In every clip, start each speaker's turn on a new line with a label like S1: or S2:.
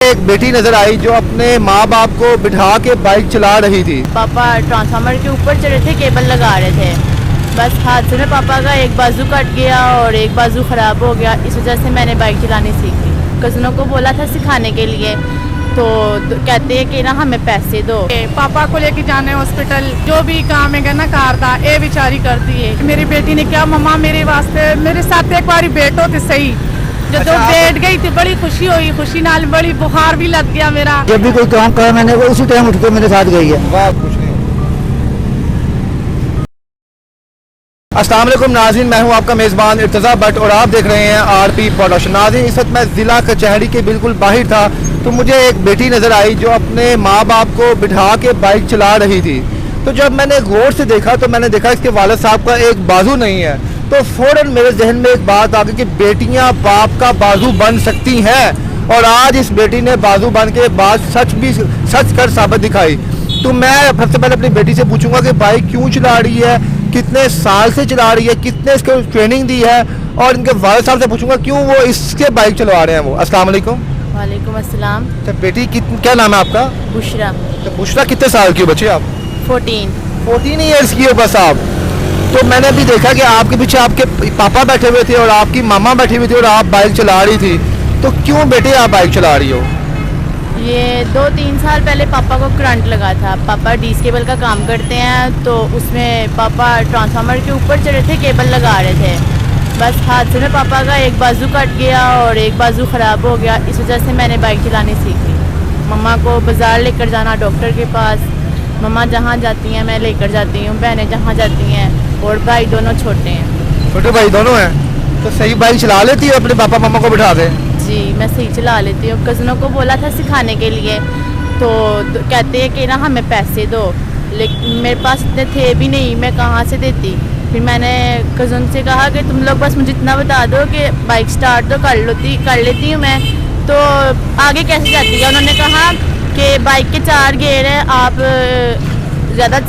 S1: एक बेटी नजर आई जो अपने माँ बाप को बिठा के बाइक चला रही थी।
S2: पापा ट्रांसफार्मर के ऊपर चढ़े थे, केबल लगा रहे थे। बस हादसे में पापा का एक बाजू कट गया और एक बाजू ख़राब हो गया। इस वजह से मैंने बाइक चलानी सीखी। कज़नों को बोला था सिखाने के लिए, तो कहते हैं कि ना हमें पैसे दो।
S3: पापा को लेके जाने हॉस्पिटल, जो भी काम है ना कार दा ये बेचारी करती है। मेरी बेटी ने क्या मम्मा मेरे वास्ते मेरे साथ एक बार बैठो तो सही। जो बैठ गई थी बड़ी खुशी हुई, खुशी नाल बड़ी बुखार भी लग गया मेरा।
S4: जब भी कोई काम करा मैंने वो उसी टाइम उठ के मेरे साथ गई है।
S1: वाह, कुछ नहीं। अस्सलाम वालेकुम नाज़रीन, मैं हूं आपका मेज़बान इर्तज़ा भट्ट और आप देख रहे हैं आरपी प्रोडक्शन। नाज़रीन, इस वक्त मैं ज़िला कचहरी के बिल्कुल बाहर था तो मुझे एक बेटी नज़र आई जो अपने माँ बाप को बिठा के बाइक चला रही थी। तो जब मैंने गौर से देखा तो मैंने देखा इसके वालिद साहब का एक बाजू नहीं है। तो फ़ौरन मेरे जहन में एक बात आ गई कि बेटियां बाप का बाजू बन सकती हैं, और आज इस बेटी ने बाजू बन के बात सच कर साबित दिखाई। तो मैं सबसे पहले अपनी बेटी से पूछूंगा कि बाइक क्यों चला रही है, कितने साल से चला रही है, कितने इसको ट्रेनिंग दी है, और इनके वालिद साहब से पूछूंगा क्यों वो इसके बाइक चलवा रहे हैं वो। अस्सलाम वालेकुम।
S2: वालेकुम अस्सलाम।
S1: तो बेटी क्या नाम है आपका?
S2: बुशरा।
S1: तो बुशरा कितने साल की हो बच्चे आप?
S2: 14
S1: ईयर्स की हो बस आप। तो मैंने अभी देखा कि आपके पीछे आपके पापा बैठे हुए थे और आपकी मामा बैठी हुई थी और आप बाइक चला रही थी। तो क्यों बेटे आप बाइक चला रही हो?
S2: ये 2-3 साल पहले पापा को करंट लगा था। पापा डीस केबल का काम करते हैं, तो उसमें पापा ट्रांसफार्मर के ऊपर चढ़े थे, केबल लगा रहे थे। बस हादसे में पापा का एक बाजू कट गया और एक बाजू ख़राब हो गया। इस वजह से मैंने बाइक चलानी सीखी। मम्मा को बाज़ार लेकर जाना, डॉक्टर के पास, मम्मा जहाँ जाती हैं मैं लेकर जाती हूँ, बहनें जहाँ जाती हैं, और भाई दोनों छोटे हैं।
S1: छोटे भाई दोनों हैं? तो सही बाइक चला लेती है अपने पापा मामा को बिठा के?
S2: जी मैं सही चला लेती हूँ। कज़नों को बोला था सिखाने के लिए, तो कहते हैं कि ना हमें पैसे दो, लेकिन मेरे पास इतने थे भी नहीं, मैं कहाँ से देती। फिर मैंने कज़न से कहा कि तुम लोग बस मुझे इतना बता दो कि बाइक स्टार्ट तो कर लेती हूँ मैं, तो आगे कैसे जाती है। उन्होंने कहा कि बाइक के 4 गियर हैं, आप ज़्यादा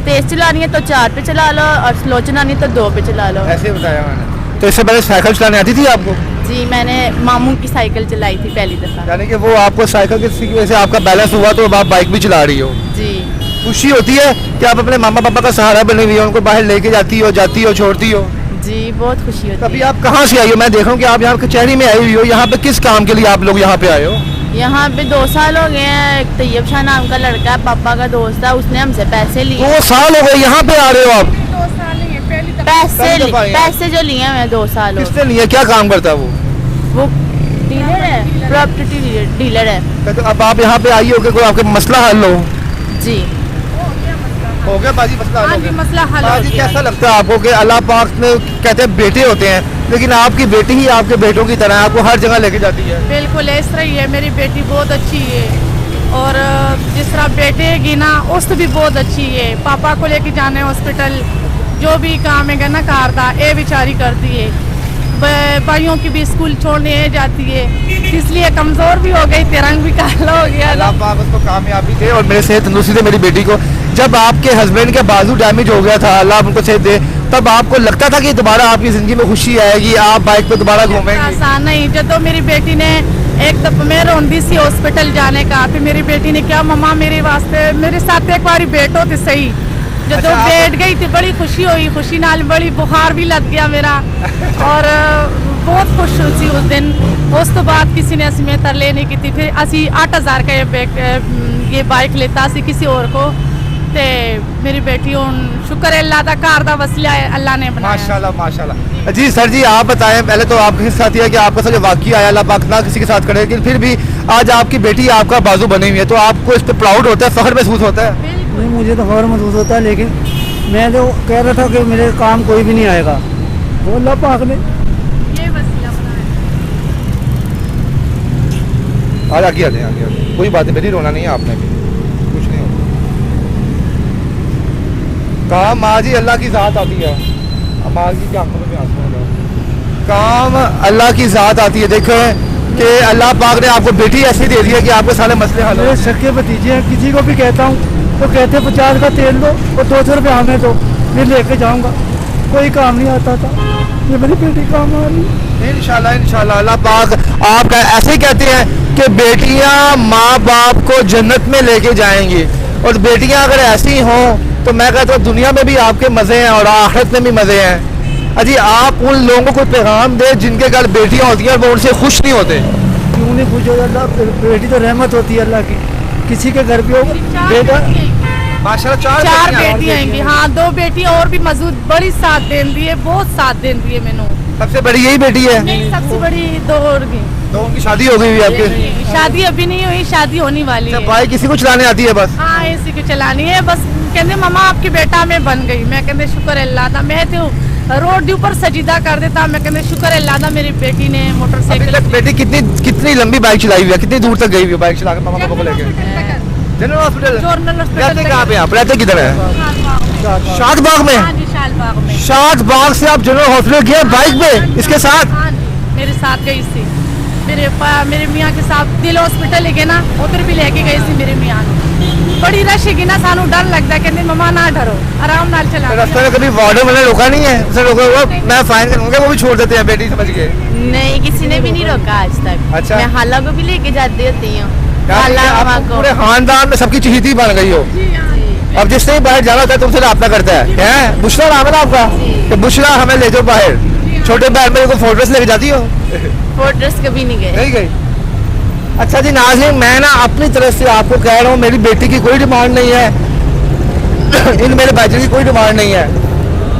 S2: तेज़ चलानी है तो 4 पे चला लो और स्लो चलानी है तो 2 पे चला लो।
S1: ऐसे बताया मैंने। तो इससे पहले साइकिल चलाने आती थी आपको?
S2: जी मैंने मामू की साइकिल चलाई थी पहली दफ़ा।
S1: यानी कि वो आपको साइकिल की वजह से आपका बैलेंस हुआ तो अब आप बाइक भी चला रही हो।
S2: जी
S1: खुशी होती है कि आप अपने मामा पापा का सहारा बनी हुई हो, उनको बाहर लेके जाती हो छोड़ती हो?
S2: जी बहुत खुशी होती
S1: अभी
S2: है।
S1: आप कहाँ से आई हो? मैं देख रहा हूँ कि आप यहाँ कचहरी में आई हुई हो। यहाँ पे किस काम के लिए आप लोग यहाँ पे आए हो?
S2: यहाँ पे 2 साल हो गए हैं। एक तैयब शाह नाम का लड़का है, पापा का दोस्त है, उसने हमसे पैसे लिए।
S1: 2 साल हो गए यहाँ पे आ रहे हो आप?
S3: 2 साल नहीं है, पहली दफा
S2: पैसे जो लिए हैं 2 साल हो।
S1: किसने लिए? क्या काम करता है
S2: वो डीलर है, प्रॉपर्टी डीलर है।
S1: तो अब आप यहाँ पे आई हो कि कोई आपके मसला हल हो?
S2: जी
S1: हो गया बाजी, मसला हल हो गया।
S3: मसला हल हो
S1: बाजी,
S3: गया।
S1: कैसा लगता है आपको कि अल्लाह पाक ने कहते हैं बेटे होते हैं, लेकिन आपकी बेटी ही आपके बेटों की तरह आपको हर जगह लेके जाती है?
S3: बिल्कुल इस तरह ही है। मेरी बेटी बहुत अच्छी है, और जिस तरह बेटे की ना उस भी बहुत अच्छी है। पापा को लेके जाने हॉस्पिटल, जो भी काम है ना कार दा ये बेचारी करती है। भाइयों की भी स्कूल छोड़ने जाती है, इसलिए कमज़ोर भी हो गई, तिरंग भी काला हो गया।
S1: अल्लाह पाक उसको कामयाबी दे और मेरे सेहत तंदुरुस्ती दे मेरी बेटी को। जब आपके हस्बैंड का बाजू डैमेज हो गया था, अल्लाह उनको सेहत दे, तब आपको लगता था कि दोबारा आपकी ज़िंदगी में खुशी आएगी, आप बाइक पे दोबारा घूमेंगे?
S3: आसान नहीं। जब तो मेरी बेटी ने एक दफा मैं रोंदी सी हॉस्पिटल जाने का, फिर मेरी बेटी ने क्या मम्मा मेरे वास्ते मेरे साथ एक बार बैठो तो सही। जब तो बैठ गई थी बड़ी खुशी हुई, खुशी नाल बड़ी बुखार भी लग गया मेरा, और बहुत खुश हुई उस दिन। उस तो बाद किसी ने असमें तरले नहीं की थी। फिर असी 8000 का ये बाइक लेता असी किसी और को, ते मेरी बेटी शुक्र है अल्लाह दा घर दा वसीला है, अल्लाह ने बनाया।
S1: माशाल्लाह माशाल्लाह। जी सर जी, आप बताएं, पहले तो आपके साथ है कि आपका साथ जो वाकया आया, अल्लाह पाक ना किसी के साथ करे, लेकिन फिर भी आज आपकी बेटी आपका बाजू बनी हुई है, तो आपको इस पर प्राउड होता है, फख्र महसूस होता है?
S4: नहीं, मुझे तो फौरन महसूस होता है, लेकिन मैं तो कह रहा था कि मेरे काम कोई भी नहीं आएगा, वो अल्लाह पाक ने
S3: ये वसीला बनाया।
S1: आज आगे आ जाए, कोई बात नहीं बेटी, रोना नहीं है आपने भी, कुछ नहीं होगा। काम आज ही अल्लाह की ज़ात आती है, माँ की आंखों में भी आंसू आ जाए। काम अल्लाह की ज़ात आती है। देखें कि अल्लाह पाक ने आपको बेटी ऐसी दे दी है कि आपके सारे मसले हल हो।
S4: मेरे सके भतीजे हैं, किसी को भी कहता हूँ तो कहते 50 का तेल दो और 200 रुपये हमें दो, मैं लेके जाऊँगा। कोई काम नहीं आता था, ये मेरी बेटी काम आ रही है।
S1: इंशाल्लाह इंशाल्लाह अल्लाह पाक आप ऐसे ही कहते हैं कि बेटियां माँ बाप को जन्नत में लेके जाएंगी, और बेटियां अगर ऐसी हों तो मैं कहता हूँ दुनिया में भी आपके मज़े हैं और आखिरत में भी मज़े हैं। अजी आप उन लोगों को पैगाम दे जिनके घर बेटियां होती हैं वो उनसे खुश नहीं होते।
S4: क्यों नहीं खुश हो? अल्लाह, बेटी तो रहमत होती है अल्लाह की, किसी के घर पे हो बेटा।
S1: माशाल्लाह
S3: चार बेटी आएंगी, हाँ 2 बेटी और भी मौजूद, बड़ी साथ देंदी है, बहुत साथ देंदी है मैनू।
S1: सबसे बड़ी यही बेटी है?
S3: नहीं, सबसे बड़ी 2 और की।
S1: तो उनकी शादी हो गई हुई है आपकी?
S3: शादी अभी नहीं हुई, शादी होने वाली
S1: अच्छा,
S3: है।
S1: बाइक किसी को चलाने आती है बस?
S3: हाँ इसी को चलानी है बस। कहते मम्मा आपकी बेटा में बन गई, मैं कहते शुक्र अल्लाह दा। मैं तो रोड के ऊपर सजीदा कर देता, मैं कहते शुक्र अल्लाह दा मेरी बेटी ने
S1: अभी
S3: मोटरसाइकिल।
S1: तक बेटी कितनी लंबी बाइक चलाई हुई है, कितनी दूर तक गई हुई है बाइक चला कर मामा पापा को लेके? General hospital.
S3: जॉर्नल
S1: रहते कहाँ पे आप? रहते किधर है? शादबाग में?
S3: हाँ जी, शालबाग में।
S1: शादबाग से आप जनरल हॉस्पिटल गए बाइक पे इसके साथ?
S3: हाँ जी, मेरे साथ गई थी। मेरे मियाँ के साथ दिल हॉस्पिटल है ना, उधर भी लेके गई थी मेरे मियाँ ने। बड़ी रश है ना, सानू डर लगता है, कहते मम्मा ना डरो, आराम नाल चला।
S1: रास्ते में कभी वार्डन मैंने रोका नहीं है? उसने रोका हुआ मैं फाइन करूंगा, वो भी छोड़ देते हैं बेटी समझ के?
S2: नहीं, किसी ने भी नहीं रोका आज तक।
S1: अच्छा।
S2: मैं हाला को भी लेके जाती होती हूँ,
S1: क्या
S2: हाला
S1: आप
S2: मामा को।
S1: पूरे खानदान में सबकी चीती बन गई हो। अब जिसने भी बाहर जाना होता है तुमसे रब्ता करता है? बुशरा नाम है ना आपका? कि बुशरा हमें ले जाओ बाहर। छोटे बहन मेरे को फोटोस लेके जाती हो?
S2: फोर्ट्रेस कभी नहीं गए।
S1: नहीं गई? अच्छा जी नाज़रीन, मैं ना अपनी तरफ से आपको कह रहा हूँ मेरी बेटी की कोई डिमांड नहीं है इन मेरे बच्चे की कोई डिमांड नहीं है।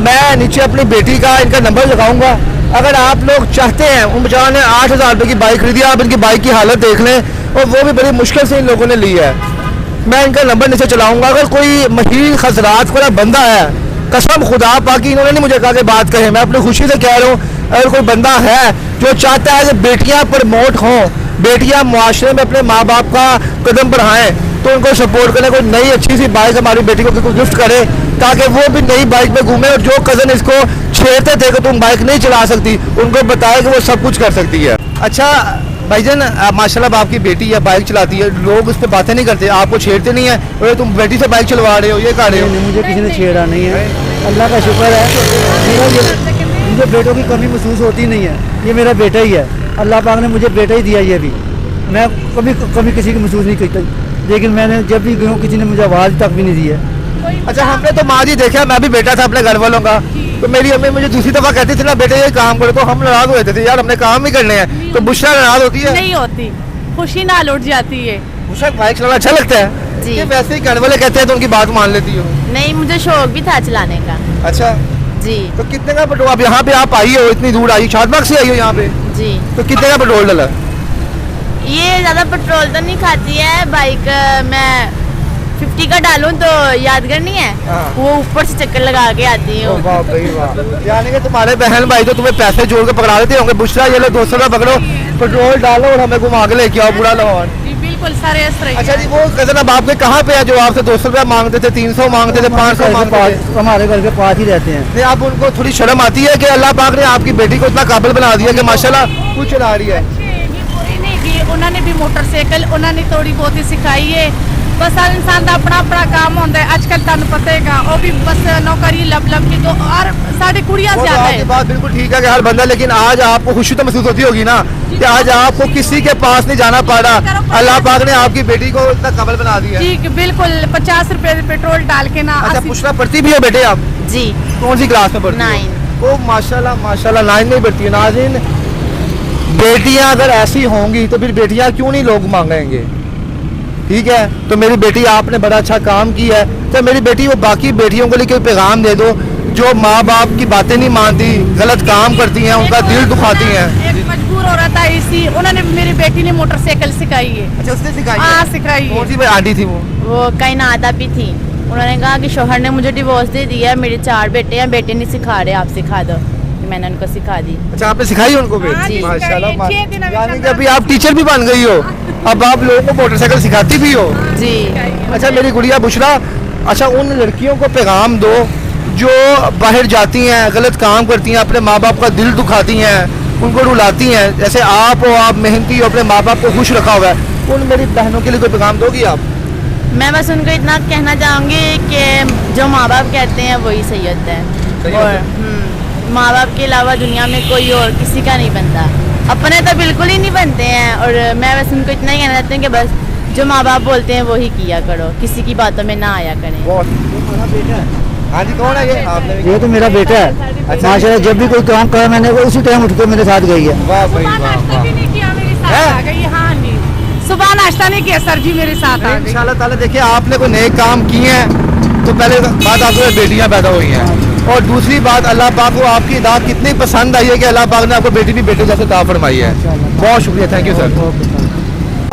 S1: मैं नीचे अपनी बेटी का इनका नंबर लगाऊंगा, अगर आप लोग चाहते हैं। उन बेचारों ने 8,000 रुपये की बाइक खरीदी, आप इनकी बाइक की हालत देख लें, और वो भी बड़ी मुश्किल से इन लोगों ने ली है। मैं इनका नंबर नीचे चलाऊंगा, अगर कोई महीन खजरात वाला बंदा है, कसम खुदा पाकि इन्होंने नहीं मुझे कहा कि बात कहें, मैं अपनी खुशी से कह रहा हूँ, अगर कोई बंदा है जो चाहता है कि बेटियां प्रमोट हों, बेटियां मुआशरे में अपने माँ बाप का कदम बढ़ाएं, तो उनको सपोर्ट करें। कोई नई अच्छी सी बाइक हमारी बेटी को गिफ्ट करे ताकि वो भी नई बाइक पे घूमे, और जो कज़न इसको छेड़ते थे कि तुम बाइक नहीं चला सकती, उनको बताए कि वो सब कुछ कर सकती है। अच्छा भाईजान, माशाल्लाह आपकी बेटी है, बाइक चलाती है, लोग उस पर बातें नहीं करते, आपको छेड़ते नहीं है? और तुम बेटी से बाइक चलवा रहे हो, ये कर रहे हो?
S4: नहीं, मुझे किसी ने छेड़ा नहीं है, अल्लाह का शुक्र है। मुझे बेटों की कमी महसूस होती नहीं है, ये मेरा बेटा ही है, अल्लाह पाक ने मुझे बेटा ही दिया। ये भी मैं कभी किसी की महसूस नहीं करता, लेकिन मैंने जब भी गया किसी ने मुझे आवाज़ तक भी नहीं दी है।
S1: अच्छा, हमने तो माँ जी देखा, मैं भी बेटा था अपने घर वालों का, तो मेरी अम्मी मुझे दूसरी दफा कहती थी ना बेटे ये काम करो, तो हम नाराज हो जाते थे, यार हमने काम ही करने हैं। तो बुशरा नाराज होती है?
S3: नहीं होती, खुशी ना लौट जाती है।
S1: बुशरा बाइक चलाना अच्छा लगता है
S2: जी।
S1: ये वैसे ही घर वाले कहते हैं तो उनकी बात मान लेती हो?
S2: नहीं, मुझे शौक भी था चलाने का।
S1: अच्छा,
S2: जी
S1: तो कितने का पेट्रोल? अब यहाँ पे आप आई हो, इतनी दूर आई, शादबाग से आई हो यहाँ पे,
S2: जी।
S1: तो कितने का पेट्रोल डला?
S2: ये ज़्यादा पेट्रोल तो नहीं खाती है बाइक, मैं 50 का डालूं तो यादगार नहीं है,
S1: हाँ।
S2: वो ऊपर से चक्कर लगा के आती हूँ।
S1: वाह भाई वाह, यानी कि तुम्हारे बहन भाई तो तुम्हें पैसे जोड़ के पकड़ा देते होंगे, बुशरा ये लो 200 का पकड़ो, पेट्रोल डालो और हमें घुमा के लेके आओ पूरा लाहौर।
S3: जी बिल्कुल सारे इस तरह।
S1: अच्छा जी, वो कजन अब आपके कहाँ पे है जो आपसे 200 रुपया मांगते थे, 300 मांगते थे, 500 मांगते थे?
S4: हमारे घर के पास ही रहते हैं।
S1: नहीं, आप उनको थोड़ी शर्म आती है कि अल्लाह पाक ने आपकी बेटी को इतना काबिल बना दिया कि माशाल्लाह कुछ चला रही है?
S3: उन्होंने भी मोटरसाइकिल उन्होंने थोड़ी बहुत ही सिखाई है, बस हर इंसान का अपना अपना काम होता है। आजकल तुहानू पता है वो भी बस नौकरी लब की, तो और साड़ी कुड़ियां
S1: वो तो
S3: ज्यादा
S1: आपकी
S3: है।
S1: बात बिल्कुल ठीक है कि हर बंदा, लेकिन आज आपको खुशी तो महसूस होती होगी ना कि आज आपको किसी के पास नहीं जाना पड़ रहा, अल्लाह पाक ने आपकी बेटी को इतना काबिल बना दिया।
S3: जी बिल्कुल, 50 रुपए पेट्रोल डाल के ना।
S1: अच्छा, पुछना पढ़ती भी हो बेटे आप?
S2: जी,
S1: कौन सी क्लास में पढ़ती हो?
S2: 9।
S1: ओ माशाल्लाह माशाल्लाह, 9 में पढ़ती है। नाज़रीन, बेटियां अगर ऐसी होंगी तो फिर बेटियां क्यों नहीं लोग मांगेंगे? ठीक है, तो मेरी बेटी आपने बड़ा अच्छा काम किया है, तो मेरी बेटी वो बाकी बेटियों को लेकर पैगाम दे दो जो माँ बाप की बातें नहीं मानती, गलत काम करती हैं, उनका दिल दुखाती हैं।
S3: एक मजबूर हो रहा था इसी, उन्होंने मेरी बेटी ने मोटरसाइकिल सिखाई है।
S1: अच्छा, उसने सिखाई?
S3: हाँ सिखाई है।
S1: कौन सी आंटी थी वो?
S2: कहीं नादा भी थी, उन्होंने कहा कि शोहर ने मुझे डिवोर्स दे दिया है, मेरे 4 बेटे हैं, बेटे नहीं सिखा रहे, आप सिखा दो। मैंने उनको सिखा दी।
S1: अच्छा, आपने सिखाई उनको भी?
S3: हाँ जी,
S1: माशाल्लाह,
S3: सिखाई है, 6 दिन अभी
S1: यानी कि
S3: चल
S1: अभी आप टीचर भी बन गई हो, अब आप लोगों को मोटरसाइकिल सिखाती भी हो।
S2: जी।
S1: अच्छा मेरी गुड़िया बुशरा, अच्छा उन लड़कियों को पैगाम दो जो बाहर जाती हैं, गलत काम करती हैं, अपने माँ बाप का दिल दुखाती हैं, उनको रुलाती हैं, जैसे आप हो, आप मेहनती हो, अपने माँ बाप को खुश रखा हुआ है, उन मेरी बहनों के लिए कोई पैगाम दोगी आप?
S2: मैं बस उनको इतना कहना चाहूँगी कि जो माँ बाप कहते हैं वही सही होता है।
S1: सही
S2: और
S1: बात
S2: माँ बाप के अलावा दुनिया में कोई और किसी का नहीं बनता। अपने तो बिल्कुल ही नहीं बनते हैं। और मैं बस उनको इतना ही कहना चाहती हूँ कि बस जो माँ बाप बोलते हैं वही किया करो, किसी की बातों में ना आया करें।
S1: बहुत
S4: हमारा बेटा है,
S1: हाँ जी, कौन है ये? आपने
S4: ये तो मेरा बेटा है।
S1: अच्छा।
S4: माशाल्लाह जब भी कोई काम करा मैंने वो उसी टाइम उठ के मेरे साथ गई है।
S1: वाह भाई
S3: सुबह
S1: वाह
S3: नाश्ता
S1: वाह।
S3: भी नहीं किया, मेरे साथ
S1: हैं?
S3: आ गई। हाँ जी, सुबह नाश्ता नहीं किया सर जी, मेरे साथ आ गई।
S1: इंशाल्लाह ताला देखिए आपने कोई नेक काम किए हैं तो पहले बात आपको बेटियां पैदा हुई हैं और दूसरी बात अल्लाह पाक को आपकी दात कितनी पसंद आई है कि अल्लाह पाक ने आपको बेटी भी बेटे जैसे ता फरमाई है। बहुत शुक्रिया, थैंक यू सर।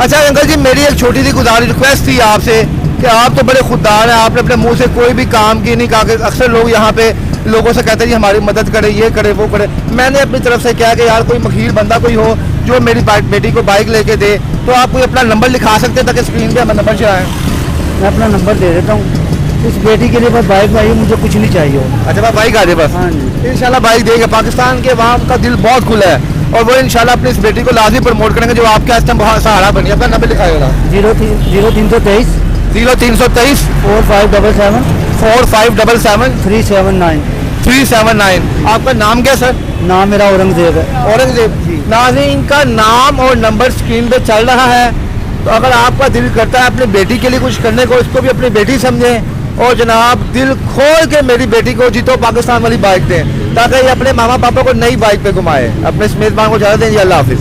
S1: अच्छा अंकल जी, मेरी एक छोटी सी गुजारिश रिक्वेस्ट थी आपसे कि आप तो बड़े खुददार हैं, आपने अपने मुंह से कोई भी काम की नहीं कहा कि अक्सर लोग यहाँ पे लोगों से कहते हैं जी हमारी मदद करे, ये करे, वो करे। मैंने अपनी तरफ से कहा कि यार कोई मखीर बंदा कोई हो जो मेरी बेटी को बाइक लेके दे, तो आप कोई अपना नंबर लिखा सकते हैं ताकि स्क्रीन पे हमें नंबर चलाएं।
S4: मैं अपना नंबर दे देता हूँ। इस बेटी के लिए बस बाइक आई, मुझे कुछ नहीं चाहिए हो।
S1: अच्छा बाइक आ जाए बस।
S4: हाँ जी।
S1: इंशाल्लाह बाइक देंगे। पाकिस्तान के वहाँ का दिल बहुत खुला है और वो इंशाल्लाह अपनी इस बेटी को लाजमी प्रमोट करेंगे जो आपके आज बहुत सहारा बनी। अपना नंबर लिखाएगा
S4: 0323
S1: 0323
S4: 4577
S1: 4577
S4: 379।
S1: 379। आपका नाम क्या सर?
S4: नाम मेरा औरंगजेब है।
S1: औरंगजेब। नाज़रीन का नाम और नंबर स्क्रीन पे चल रहा है, तो अगर आपका दिल करता है अपनी बेटी के लिए कुछ करने को, इसको भी अपनी बेटी समझें और जनाब दिल खोल के मेरी बेटी को जीतो पाकिस्तान वाली बाइक दें ताकि ये अपने मामा पापा को नई बाइक पे घुमाए। अपने इस मेज़बान को इजाज़त दें जी, अल्लाह हाफिज़।